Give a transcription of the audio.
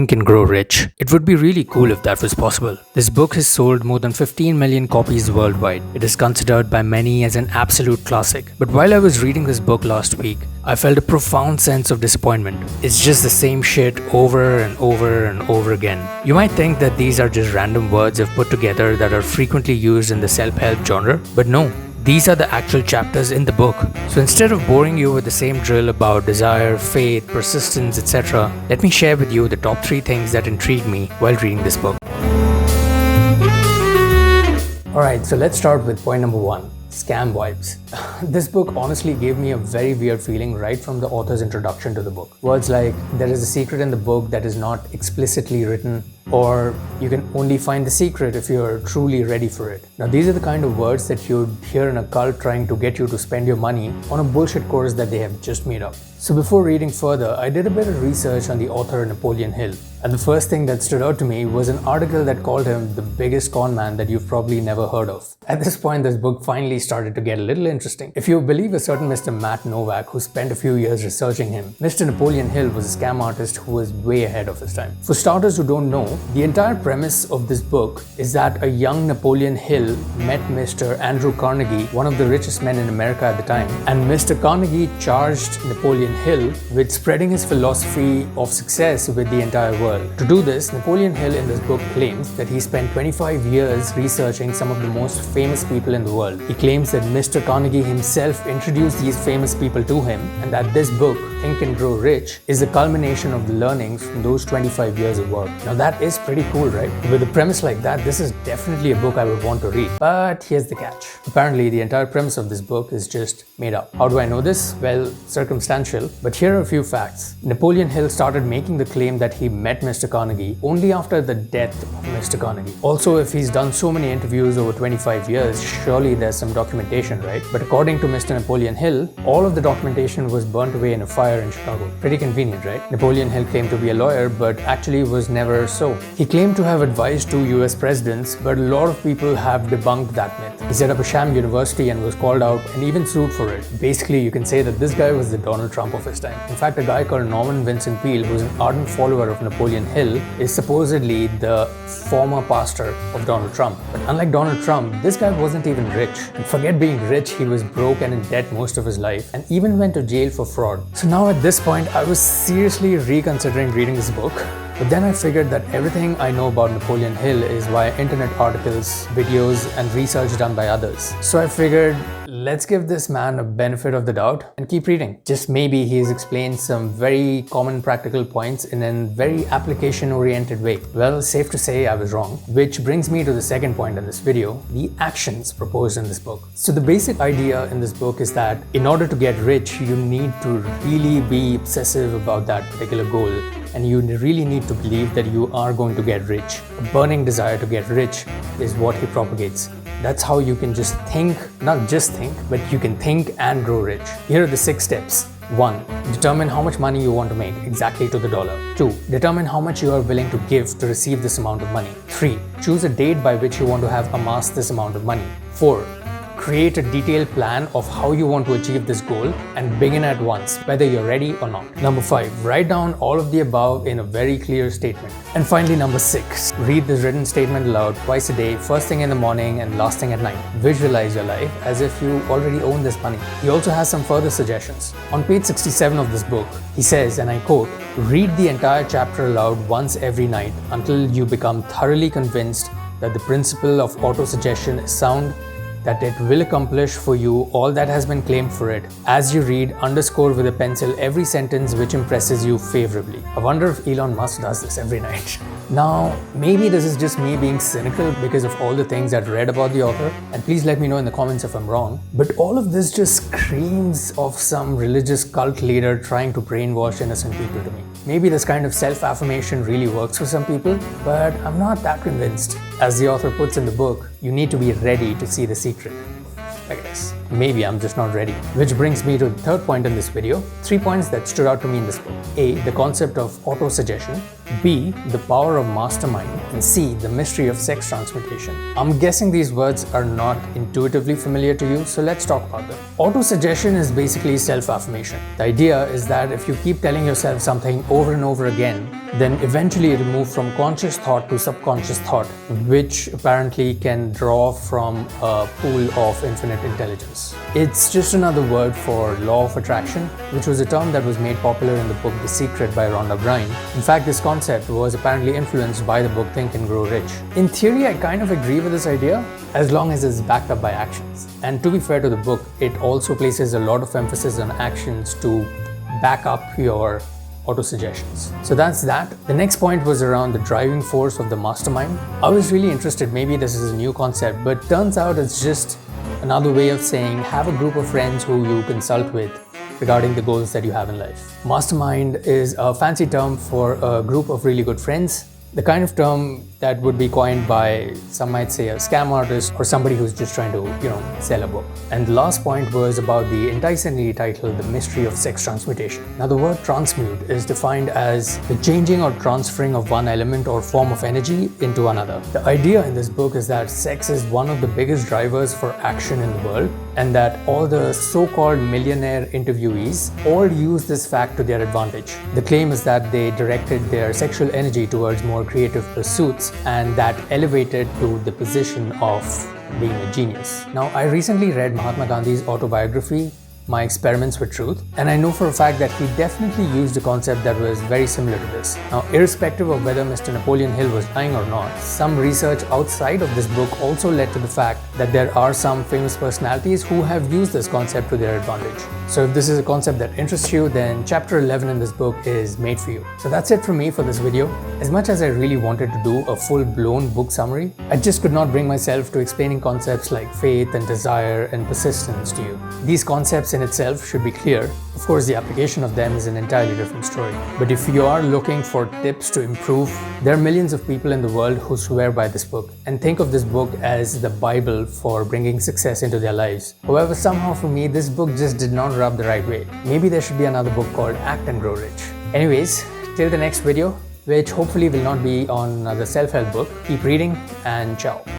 Think and Grow Rich. It would be really cool if that was possible. This book has sold more than 15 million copies worldwide. It is considered by many as an absolute classic. But while I was reading this book last week, I felt a profound sense of disappointment. It's just the same shit over and over and over again. You might think that these are just random words I've put together that are frequently used in the self-help genre, but no. These are the actual chapters in the book. So instead of boring you with the same drill about desire, faith, persistence, etc., let me share with you the top 3 things that intrigued me while reading this book. Alright, so let's start with point number 1. Scam vibes. This book honestly gave me a very weird feeling right from the author's introduction to the book. Words like, there is a secret in the book that is not explicitly written, or you can only find the secret if you're truly ready for it. Now these are the kind of words that you'd hear in a cult trying to get you to spend your money on a bullshit course that they have just made up. So before reading further, I did a bit of research on the author Napoleon Hill. And the first thing that stood out to me was an article that called him the biggest con man that you've probably never heard of. At this point, this book finally started to get a little interesting. If you believe a certain Mr. Matt Novak who spent a few years researching him, Mr. Napoleon Hill was a scam artist who was way ahead of his time. For starters who don't know, the entire premise of this book is that a young Napoleon Hill met Mr. Andrew Carnegie, one of the richest men in America at the time, and Mr. Carnegie charged Napoleon Hill with spreading his philosophy of success with the entire world. To do this, Napoleon Hill in this book claims that he spent 25 years researching some of the most famous people in the world. He claims that Mr. Carnegie himself introduced these famous people to him, and that this book, Think and Grow Rich, is a culmination of the learnings from those 25 years of work. Now that is pretty cool, right? With a premise like that, this is definitely a book I would want to read. But here's the catch. Apparently, the entire premise of this book is just made up. How do I know this? Well, circumstantial. But here are a few facts. Napoleon Hill started making the claim that he met Mr. Carnegie only after the death of Mr. Carnegie. Also, if he's done so many interviews over 25 years, surely there's some documentation, right? But according to Mr. Napoleon Hill, all of the documentation was burnt away in a fire in Chicago. Pretty convenient, right? Napoleon Hill claimed to be a lawyer, but actually was never so. He claimed to have advised 2 US presidents, but a lot of people have debunked that myth. He set up a sham university and was called out and even sued for it. Basically, you can say that this guy was the Donald Trump of his time. In fact, a guy called Norman Vincent Peale, who's an ardent follower of Napoleon Hill, is supposedly the former pastor of Donald Trump. But unlike Donald Trump, this guy wasn't even rich. And forget being rich, he was broke and in debt most of his life, and even went to jail for fraud. So now at this point, I was seriously reconsidering reading this book. But then I figured that everything I know about Napoleon Hill is via internet articles, videos, and research done by others. So I figured, let's give this man a benefit of the doubt and keep reading. Just maybe he's explained some very common practical points in a very application-oriented way. Well, safe to say I was wrong. Which brings me to the second point in this video, the actions proposed in this book. So the basic idea in this book is that in order to get rich, you need to really be obsessive about that particular goal. And you really need to believe that you are going to get rich. A burning desire to get rich is what he propagates. That's how you can just think, not just think, but you can think and grow rich. Here are the 6 steps. 1. Determine how much money you want to make, exactly to the dollar. 2. Determine how much you are willing to give to receive this amount of money. 3. Choose a date by which you want to have amassed this amount of money. 4. Create a detailed plan of how you want to achieve this goal and begin at once, whether you're ready or not. Number 5. Write down all of the above in a very clear statement. And finally, number 6. Read this written statement aloud twice a day, first thing in the morning and last thing at night. Visualize your life as if you already own this money. He also has some further suggestions. On page 67 of this book, he says, and I quote, "Read the entire chapter aloud once every night until you become thoroughly convinced that the principle of autosuggestion is sound, that it will accomplish for you all that has been claimed for it. As you read, underscore with a pencil every sentence which impresses you favorably." I wonder if Elon Musk does this every night. Now, maybe this is just me being cynical because of all the things I've read about the author, and please let me know in the comments if I'm wrong. But all of this just screams of some religious cult leader trying to brainwash innocent people to me. Maybe this kind of self-affirmation really works for some people, but I'm not that convinced. As the author puts in the book, you need to be ready to see the secret. Like this. maybe I'm just not ready. Which brings me to the third point in this video. 3 points that stood out to me in this book. A. The concept of autosuggestion. B. The power of mastermind. And C. The mystery of sex transmutation. I'm guessing these words are not intuitively familiar to you, so let's talk about them. Autosuggestion is basically self-affirmation. The idea is that if you keep telling yourself something over and over again, then eventually it'll move from conscious thought to subconscious thought, which apparently can draw from a pool of infinite intelligence. It's just another word for law of attraction, which was a term that was made popular in the book The Secret by Rhonda Byrne. In fact, this concept was apparently influenced by the book Think and Grow Rich. In theory, I kind of agree with this idea, as long as it's backed up by actions. And to be fair to the book, it also places a lot of emphasis on actions to back up your autosuggestions. So that's that. The next point was around the driving force of the mastermind. I was really interested, maybe this is a new concept, but turns out it's just another way of saying have a group of friends who you consult with regarding the goals that you have in life. Mastermind is a fancy term for a group of really good friends. The kind of term that would be coined by, some might say, a scam artist or somebody who's just trying to, sell a book. And the last point was about the enticingly titled The Mystery of Sex Transmutation. Now, the word transmute is defined as the changing or transferring of one element or form of energy into another. The idea in this book is that sex is one of the biggest drivers for action in the world, and that all the so-called millionaire interviewees all use this fact to their advantage. The claim is that they directed their sexual energy towards more creative pursuits, and that elevated to the position of being a genius. Now, I recently read Mahatma Gandhi's autobiography, My Experiments with Truth, and I know for a fact that he definitely used a concept that was very similar to this. Now, irrespective of whether Mr. Napoleon Hill was lying or not, some research outside of this book also led to the fact that there are some famous personalities who have used this concept to their advantage. So if this is a concept that interests you, then chapter 11 in this book is made for you. So that's it from me for this video. As much as I really wanted to do a full-blown book summary, I just could not bring myself to explaining concepts like faith and desire and persistence to you. These concepts in itself should be clear. Of course, the application of them is an entirely different story. But if you are looking for tips to improve, there are millions of people in the world who swear by this book and think of this book as the Bible for bringing success into their lives. However, somehow for me, this book just did not rub the right way. Maybe there should be another book called Act and Grow Rich. Anyways, till the next video, which hopefully will not be on another self-help book, keep reading and ciao.